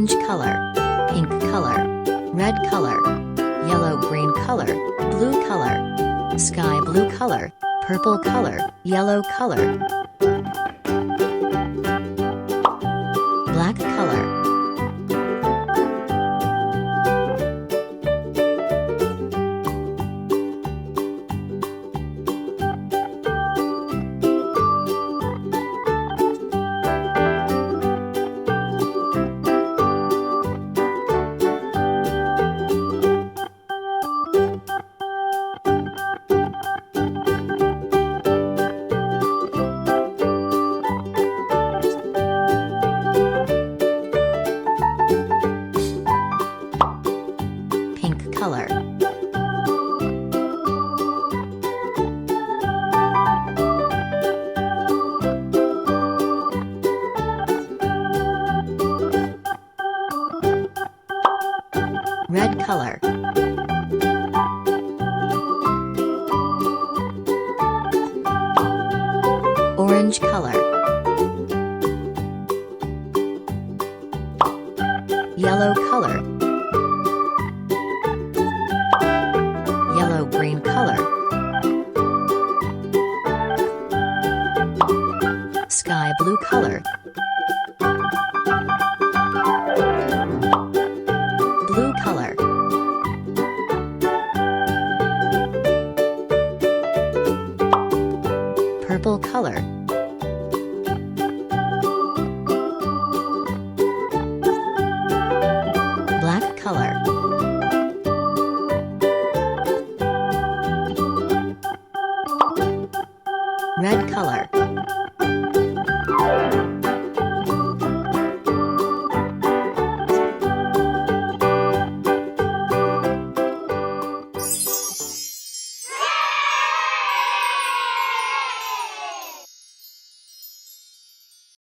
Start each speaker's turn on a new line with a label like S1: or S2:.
S1: orange color, pink color, red color, yellow-green color, blue color, sky blue color, purple color, yellow color, black color, pink color, red color, orange color, yellow color, yellow-green color, sky blue color, blue color, purple color, black color, red color,